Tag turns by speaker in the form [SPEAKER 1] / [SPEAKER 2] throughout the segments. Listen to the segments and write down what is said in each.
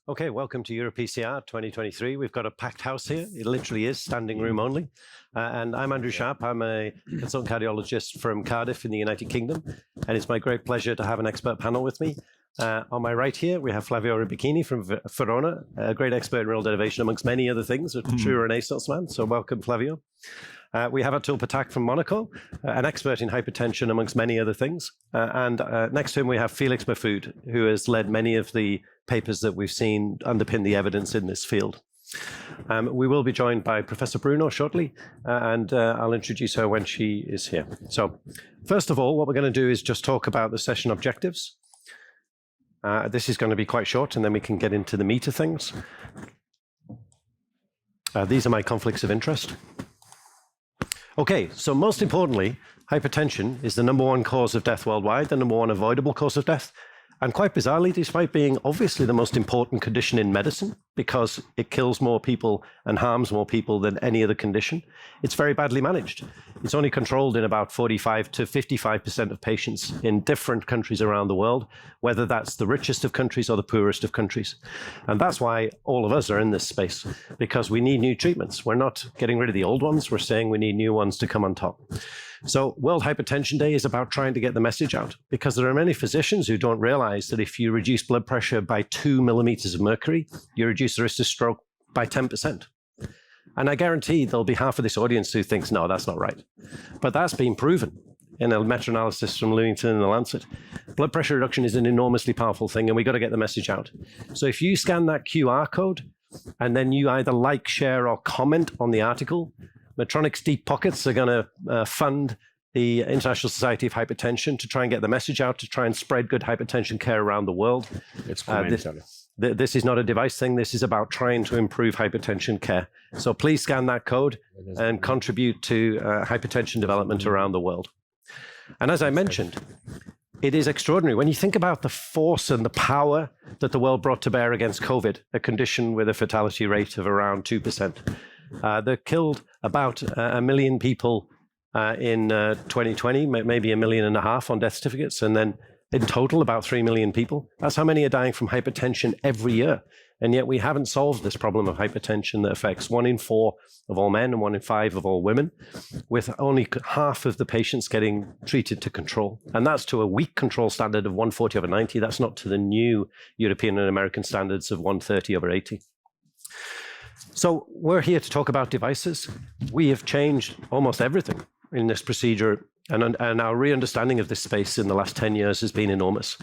[SPEAKER 1] Okay, welcome to EuroPCR 2023. We've got a packed house here. It literally is standing room only. And I'm Andrew Sharp. I'm a consultant cardiologist from Cardiff in the United Kingdom. And it's my great pleasure to have an expert panel with me. On my right here, we have Flavio Ribichini from Verona, a great expert in renal denervation, amongst many other things, a true Renaissance man. So welcome, Flavio. We have Atul Pathak from Monaco, an expert in hypertension, amongst many other things. And next to him, we have Felix Mahfoud, who has led many of the papers that we've seen underpin the evidence in this field. We will be joined by Professor Bruno shortly, and I'll introduce her when she is here. So first of all, what we're going to do is just talk about the session objectives. This is going to be quite short, and then we can get into the meat of things. These are my conflicts of interest. Okay, so most importantly, hypertension is the #1 cause of death worldwide, the #1 avoidable cause of death. And quite bizarrely, despite being obviously the most important condition in medicine, because it kills more people and harms more people than any other condition, it's very badly managed. It's only controlled in about 45 to 55% of patients in different countries around the world, whether that's the richest of countries or the poorest of countries. And that's why all of us are in this space, because we need new treatments. We're not getting rid of the old ones. We're saying we need new ones to come on top. So World Hypertension Day is about trying to get the message out, because there are many physicians who don't realize that if you reduce blood pressure by 2 millimeters of mercury, you reduce the risk of stroke by 10%. And I guarantee there'll be half of this audience who thinks, no, that's not right. But that's been proven in a meta-analysis from Lewington and the Lancet. Blood pressure reduction is an enormously powerful thing, and we've got to get the message out. So if you scan that QR code, and then you either like, share, or comment on the article, Medtronic's deep pockets are going to fund the International Society of Hypertension to try and get the message out, to try and spread good hypertension care around the world. This is not a device thing. This is about trying to improve hypertension care. So please scan that code and contribute to hypertension development around the world. And as I mentioned, it is extraordinary. When you think about the force and the power that the world brought to bear against COVID, a condition with a fatality rate of around 2%. That killed about 1 million people in 2020, maybe 1.5 million on death certificates, and then in total about 3 million people. That's how many are dying from hypertension every year. And yet we haven't solved this problem of hypertension that affects 1 in 4 of all men and 1 in 5 of all women, with only half of the patients getting treated to control. And that's to a weak control standard of 140/90. That's not to the new European and American standards of 130/80. So we're here to talk about devices. We have changed almost everything in this procedure, and our re-understanding of this space in the last 10 years has been enormous.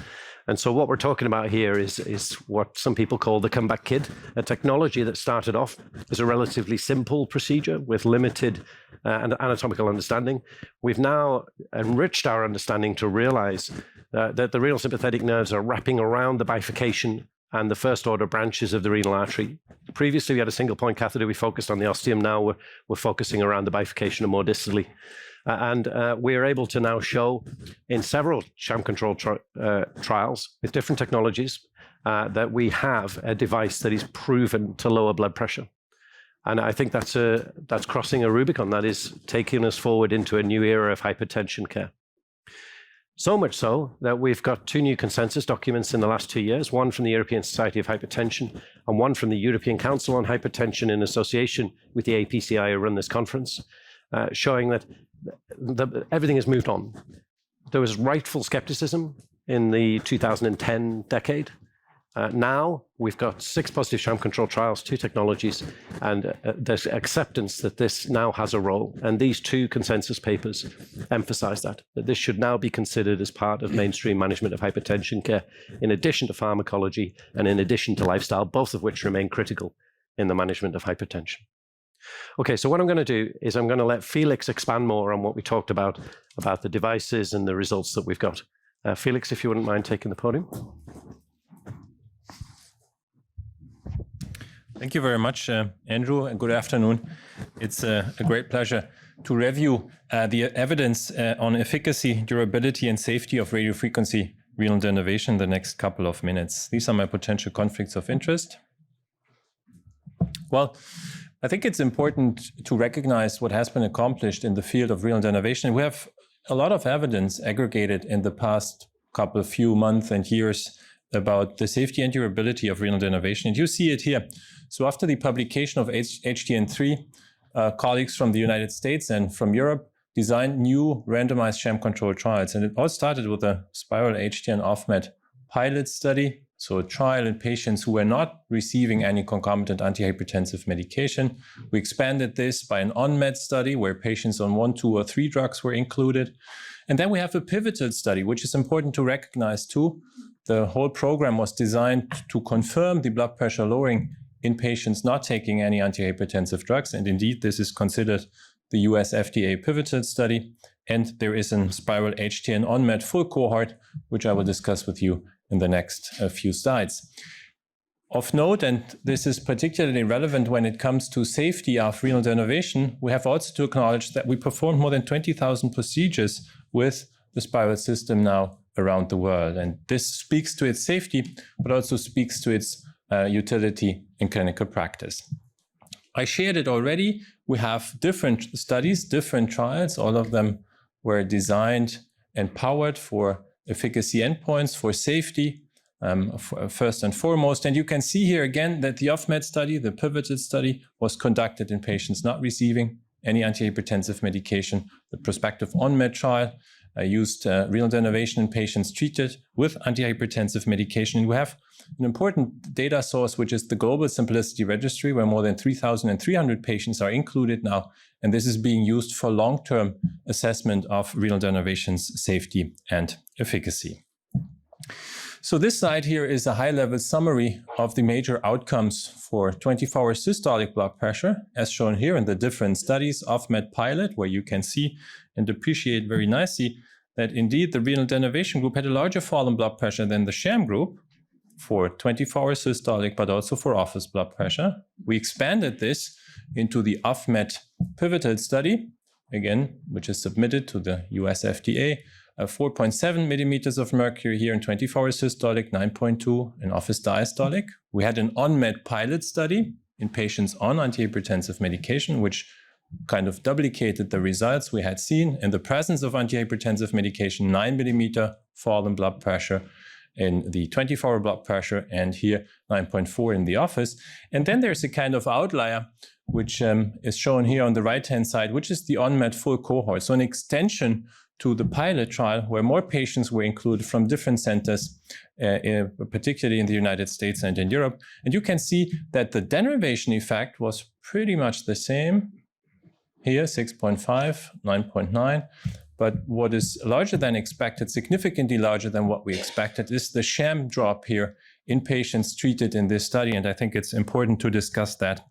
[SPEAKER 1] And so what we're talking about here is what some people call the comeback kid, a technology that started off as a relatively simple procedure with limited anatomical understanding. We've now enriched our understanding to realize that the renal sympathetic nerves are wrapping around the bifurcation and the first order branches of the renal artery. Previously, we had a single point catheter. We focused on the ostium. Now we're focusing around the bifurcation and more distally. And we're able to now show in several sham control trials with different technologies that we have a device that is proven to lower blood pressure. And I think that's crossing a Rubicon. That is taking us forward into a new era of hypertension care. So much so that we've got 2 new consensus documents in the last 2 years, one from the European Society of Hypertension and one from the European Council on Hypertension in association with the APCI who run this conference, showing that everything has moved on. There was rightful skepticism in the 2010 decade. Now we've got 6 positive sham control trials, 2 technologies, and there's acceptance that this now has a role. And these 2 consensus papers emphasize that this should now be considered as part of mainstream management of hypertension care, in addition to pharmacology and in addition to lifestyle, both of which remain critical in the management of hypertension. Okay, so what I'm going to do is I'm going to let Felix expand more on what we talked about the devices and the results that we've got. Felix, if you wouldn't mind taking the podium.
[SPEAKER 2] Thank you very much, Andrew, and good afternoon. It's a great pleasure to review the evidence on efficacy, durability, and safety of radiofrequency renal denervation in the next couple of minutes. These are my potential conflicts of interest. Well, I think it's important to recognize what has been accomplished in the field of renal denervation. We have a lot of evidence aggregated in the past few months and years about the safety and durability of renal denervation. And you see it here. So after the publication of HTN3, colleagues from the United States and from Europe designed new randomized sham-controlled trials. And it all started with a Spyral HTN off-med pilot study, so a trial in patients who were not receiving any concomitant antihypertensive medication. We expanded this by an on-med study where patients on 1, 2, or 3 drugs were included. And then we have a pivotal study, which is important to recognize too. The whole program was designed to confirm the blood pressure lowering in patients not taking any antihypertensive drugs. And indeed, this is considered the US FDA pivotal study. And there is a Spyral HTN on-med full cohort, which I will discuss with you in the next few slides. Of note, and this is particularly relevant when it comes to safety of renal denervation, we have also to acknowledge that we performed more than 20,000 procedures with the Spyral system now around the world. And this speaks to its safety, but also speaks to its utility in clinical practice. I shared it already. We have different studies, different trials. All of them were designed and powered for efficacy endpoints, for safety, first and foremost. And you can see here again that the off-med study, the pivotal study, was conducted in patients not receiving any antihypertensive medication. The prospective on-med trial used renal denervation in patients treated with antihypertensive medication. And we have an important data source, which is the Global Simplicity Registry, where more than 3,300 patients are included now. And this is being used for long-term assessment of renal denervation's safety and efficacy. So this slide here is a high-level summary of the major outcomes for 24-hour systolic blood pressure, as shown here in the different studies of MedPilot, where you can see and appreciate very nicely that indeed the renal denervation group had a larger fall in blood pressure than the sham group for 24-hour systolic, but also for office blood pressure. We expanded this into the off-med pivotal study, again, which is submitted to the US FDA, 4.7 millimeters of mercury here in 24-hour systolic, 9.2 in office diastolic. We had an on-med pilot study in patients on antihypertensive medication, which kind of duplicated the results we had seen in the presence of antihypertensive medication, 9 millimeter fall in blood pressure in the 24-hour blood pressure, and here 9.4 in the office. And then there's a kind of outlier, which is shown here on the right-hand side, which is the on-med full cohort. So an extension to the pilot trial where more patients were included from different centers, particularly in the United States and in Europe. And you can see that the denervation effect was pretty much the same. Here, 6.5, 9.9. But what is larger than expected, significantly larger than what we expected, is the sham drop here in patients treated in this study. And I think it's important to discuss that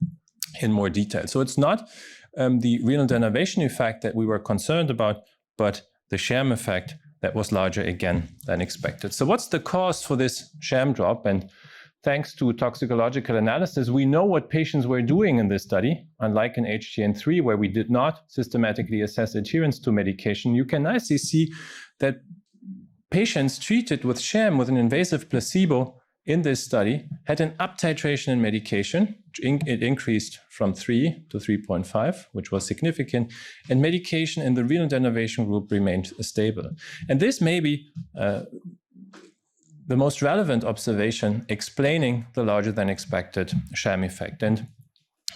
[SPEAKER 2] in more detail. So it's not the renal denervation effect that we were concerned about, but the sham effect that was larger again than expected. So what's the cause for this sham drop? And thanks to toxicological analysis, we know what patients were doing in this study. Unlike in HTN3, where we did not systematically assess adherence to medication, you can nicely see that patients treated with sham with an invasive placebo in this study had an uptitration in medication. It increased from 3 to 3.5, which was significant, and medication in the renal denervation group remained stable. And this may be the most relevant observation explaining the larger than expected sham effect. And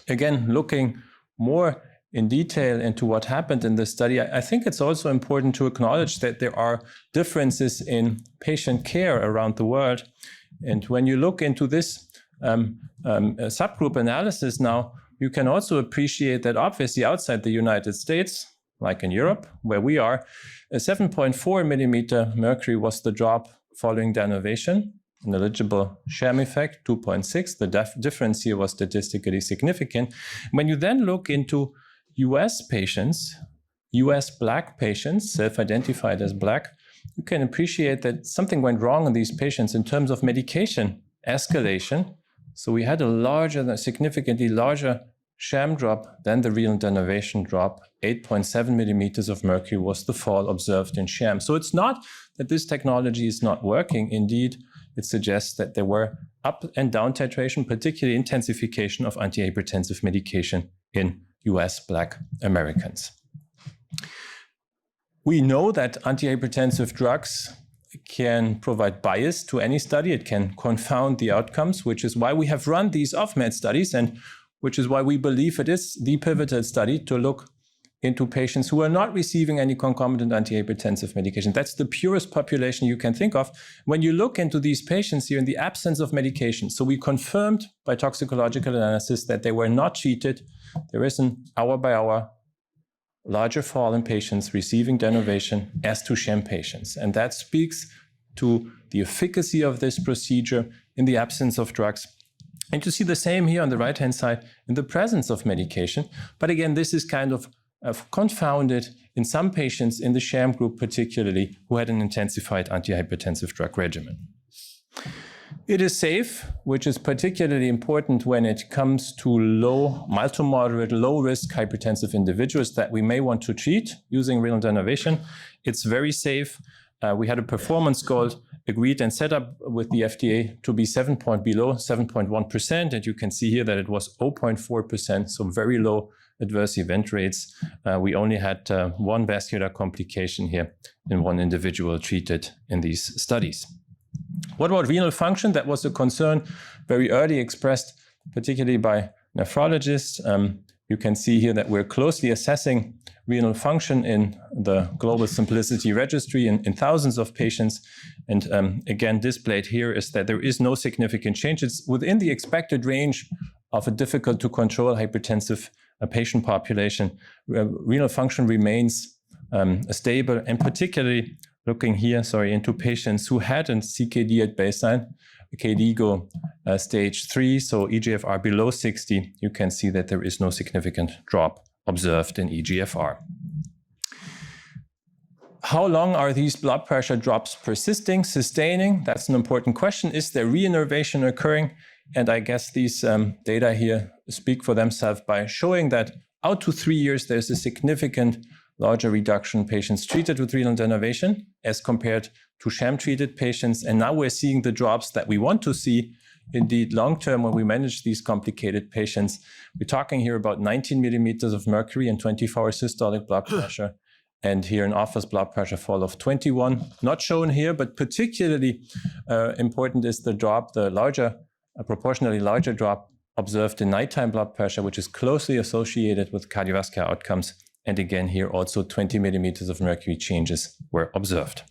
[SPEAKER 2] again, looking more in detail into what happened in this study, I think it's also important to acknowledge that there are differences in patient care around the world. And when you look into this subgroup analysis now, you can also appreciate that obviously outside the United States, like in Europe, where we are, a 7.4 millimeter mercury was the drop following denervation, an eligible sham effect, 2.6. The difference here was statistically significant. When you then look into US patients, US Black patients, self-identified as Black, you can appreciate that something went wrong in these patients in terms of medication escalation. So we had a significantly larger sham drop than the renal denervation drop. 8.7 millimeters of mercury was the fall observed in sham. So it's not that this technology is not working. Indeed, it suggests that there were up and down titration, particularly intensification of antihypertensive medication in US Black Americans. We know that antihypertensive drugs can provide bias to any study. It can confound the outcomes, which is why we have run these off-med studies, and which is why we believe it is the pivotal study to look into patients who are not receiving any concomitant antihypertensive medication. That's the purest population you can think of. When you look into these patients here in the absence of medication, so we confirmed by toxicological analysis that they were not treated. There is an hour-by-hour larger fall in patients receiving denervation as to sham patients. And that speaks to the efficacy of this procedure in the absence of drugs. And you see the same here on the right-hand side in the presence of medication. But again, this is kind of confounded in some patients in the sham group, particularly who had an intensified antihypertensive drug regimen. It is safe, which is particularly important when it comes to mild to moderate, low-risk hypertensive individuals that we may want to treat using renal denervation. It's very safe. We had a performance goal agreed and set up with the FDA to be below 7.1%. And you can see here that it was 0.4%, so very low adverse event rates. We only had one vascular complication here in one individual treated in these studies. What about renal function? That was a concern very early expressed, particularly by nephrologists. You can see here that we're closely assessing renal function in the Global Simplicity Registry in thousands of patients. And again, displayed here is that there is no significant change. It's within the expected range of a difficult to control hypertensive patient population. Renal function remains stable, and particularly looking here, into patients who had a CKD at baseline, KDIGO stage 3, so eGFR below 60, you can see that there is no significant drop observed in eGFR. How long are these blood pressure drops persisting, sustaining? That's an important question. Is there reinnervation occurring? And I guess these data here speak for themselves by showing that out to 3 years, there's a significant larger reduction in patients treated with renal denervation as compared to sham-treated patients. And now we're seeing the drops that we want to see. Indeed, long-term, when we manage these complicated patients, we're talking here about 19 millimeters of mercury and 24-hour systolic blood pressure. And here an office blood pressure fall of 21, not shown here, but particularly important is the drop, the larger, proportionally larger drop observed in nighttime blood pressure, which is closely associated with cardiovascular outcomes. And again, here also 20 millimeters of mercury changes were observed.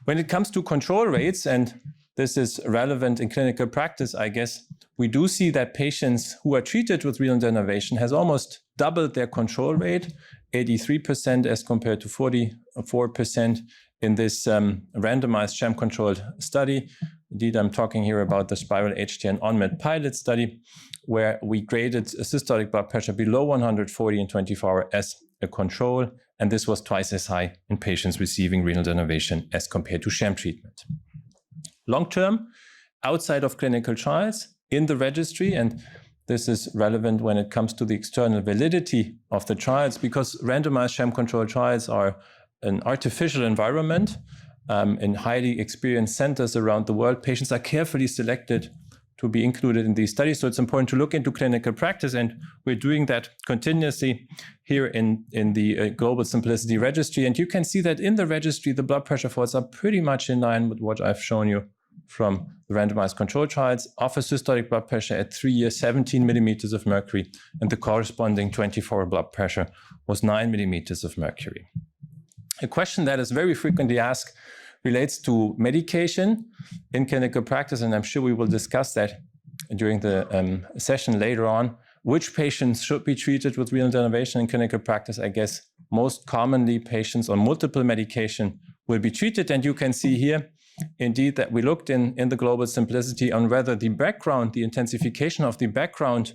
[SPEAKER 2] When it comes to control rates, and this is relevant in clinical practice, I guess, we do see that patients who are treated with renal denervation has almost doubled their control rate, 83% as compared to 44% in this randomized sham-controlled study. Indeed, I'm talking here about the Spyral HTN OnMed pilot study, where we graded a systolic blood pressure below 140 in 24 hours as a control, and this was twice as high in patients receiving renal denervation as compared to sham treatment. Long-term, outside of clinical trials, in the registry, and this is relevant when it comes to the external validity of the trials, because randomized sham-controlled trials are an artificial environment in highly experienced centers around the world. Patients are carefully selected to be included in these studies. So it's important to look into clinical practice, and we're doing that continuously here in the Global Simplicity Registry. And you can see that in the registry, the blood pressure falls are pretty much in line with what I've shown you from the randomized control trials. Office systolic blood pressure at 3 years, 17 millimeters of mercury, and the corresponding 24-hour blood pressure was 9 millimeters of mercury. A question that is very frequently asked relates to medication in clinical practice, and I'm sure we will discuss that during the session later on. Which patients should be treated with renal denervation in clinical practice? I guess most commonly patients on multiple medication will be treated, and you can see here indeed that we looked in the Global Simplicity on whether the background, the intensification of the background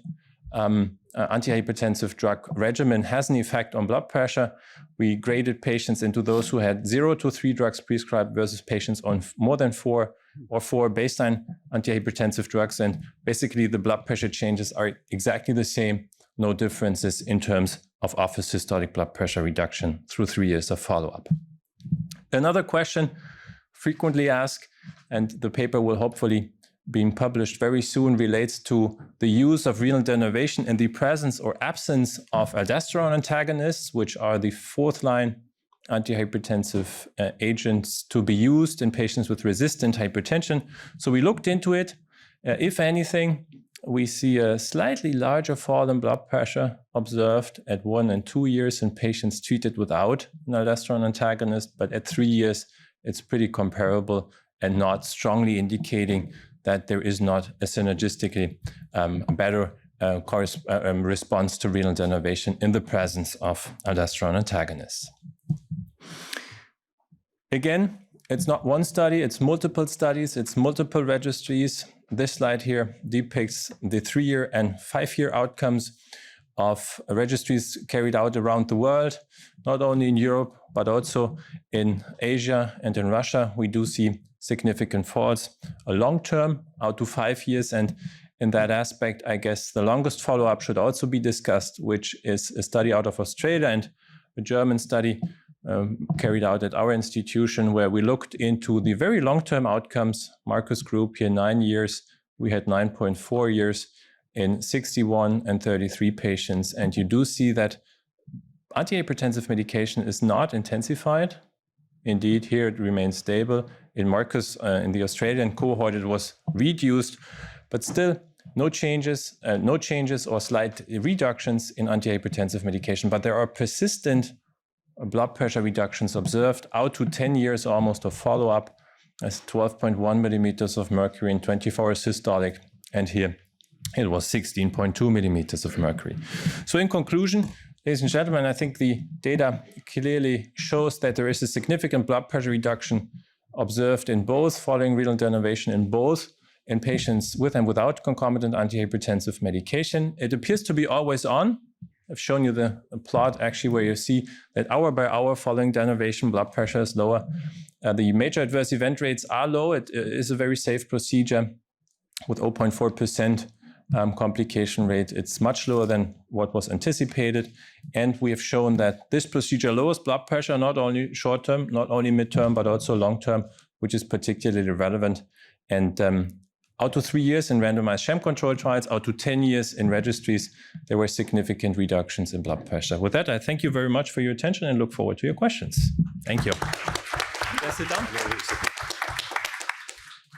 [SPEAKER 2] antihypertensive drug regimen has an effect on blood pressure. We graded patients into those who had 0 to 3 drugs prescribed versus patients on more than 4 or 4 baseline antihypertensive drugs. And basically the blood pressure changes are exactly the same, no differences in terms of office systolic blood pressure reduction through 3 years of follow-up. Another question frequently asked, and the paper will hopefully being published very soon, relates to the use of renal denervation in the presence or absence of aldosterone antagonists, which are the fourth line antihypertensive agents to be used in patients with resistant hypertension. So we looked into it. If anything, we see a slightly larger fall in blood pressure observed at 1 and 2 years in patients treated without an aldosterone antagonist, but at 3 years, it's pretty comparable and not strongly indicating that there is not a synergistically better response to renal denervation in the presence of aldosterone antagonists. Again, it's not one study, it's multiple studies, it's multiple registries. This slide here depicts the 3-year and 5-year outcomes of registries carried out around the world, not only in Europe, but also in Asia and in Russia. We do see significant falls, a long term, out to 5 years. And in that aspect, I guess the longest follow-up should also be discussed, which is a study out of Australia and a German study carried out at our institution, where we looked into the very long-term outcomes. Marcus group here, 9 years. We had 9.4 years in 61 and 33 patients. And you do see that antihypertensive medication is not intensified. Indeed, here it remains stable. In Marcus, in the Australian cohort, it was reduced, but still no changes or slight reductions in antihypertensive medication. But there are persistent blood pressure reductions observed out to 10 years almost of follow-up, as 12.1 millimeters of mercury in 24 hours systolic. And here it was 16.2 millimeters of mercury. So in conclusion, ladies and gentlemen, I think the data clearly shows that there is a significant blood pressure reduction observed in both following renal denervation, in patients with and without concomitant antihypertensive medication. It appears to be always on. I've shown you the plot actually where you see that hour by hour following denervation, blood pressure is lower. The major adverse event rates are low. It is a very safe procedure with 0.4% complication rate. It's much lower than what was anticipated. And we have shown that this procedure lowers blood pressure, not only short-term, not only mid-term, but also long-term, which is particularly relevant. And out to 3 years in randomized sham-controlled trials, out to 10 years in registries, there were significant reductions in blood pressure. With that, I thank you very much for your attention and look forward to your questions. Thank you. Sit down.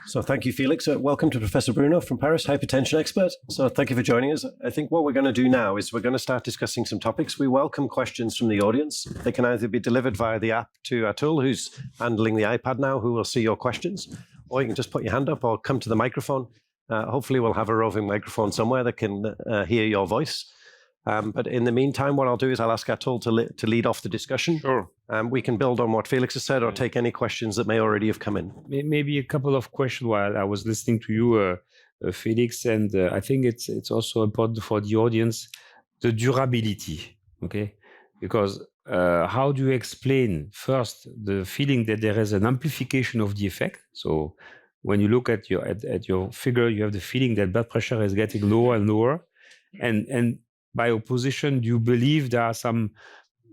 [SPEAKER 1] So thank you, Felix. Welcome to Professor Bruno from Paris, hypertension expert. So thank you for joining us. I think what we're going to do now is we're going to start discussing some topics. We welcome questions from the audience. They can either be delivered via the app to Atul, who's handling the iPad now, who will see your questions, or you can just put your hand up or come to the microphone. Hopefully we'll have a roving microphone somewhere that can hear your voice. But in the meantime, what I'll do is I'll ask Atul to lead off the discussion.
[SPEAKER 3] Sure.
[SPEAKER 1] We can build on what Felix has said or take any questions that may already have come in.
[SPEAKER 3] Maybe a couple of questions while I was listening to you, Felix, and I think it's also important for the audience, the durability, okay? Because how do you explain first the feeling that there is an amplification of the effect? So when you look at your figure, you have the feeling that blood pressure is getting lower and lower, and by opposition, do you believe there are some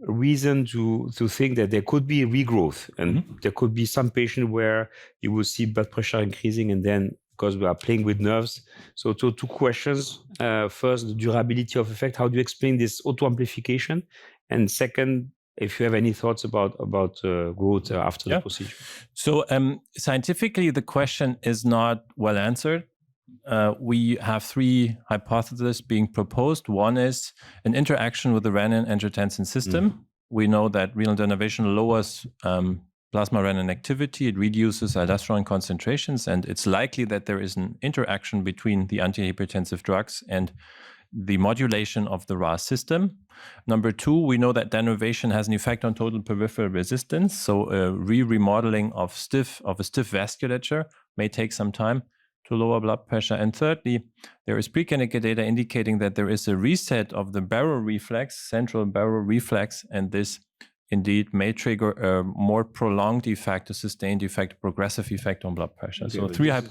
[SPEAKER 3] reason to think that there could be regrowth, and there could be some patient where you will see blood pressure increasing, and then because we are playing with nerves. So two questions. First, the durability of effect. How do you explain this auto-amplification? And second, if you have any thoughts about growth after the procedure.
[SPEAKER 2] So scientifically, the question is not well answered. We have 3 hypotheses being proposed. One is an interaction with the renin-angiotensin system. We know that renal denervation lowers plasma renin activity. It reduces aldosterone concentrations, and it's likely that there is an interaction between the antihypertensive drugs and the modulation of the RAS system. Number 2, we know that denervation has an effect on total peripheral resistance. So remodeling of a stiff vasculature may take some time to lower blood pressure. And thirdly, there is preclinical data indicating that there is a reset of the barrel reflex, central barrel reflex, and this indeed may trigger a more prolonged effect, a sustained effect, progressive effect on blood pressure.
[SPEAKER 3] Okay,
[SPEAKER 2] so 3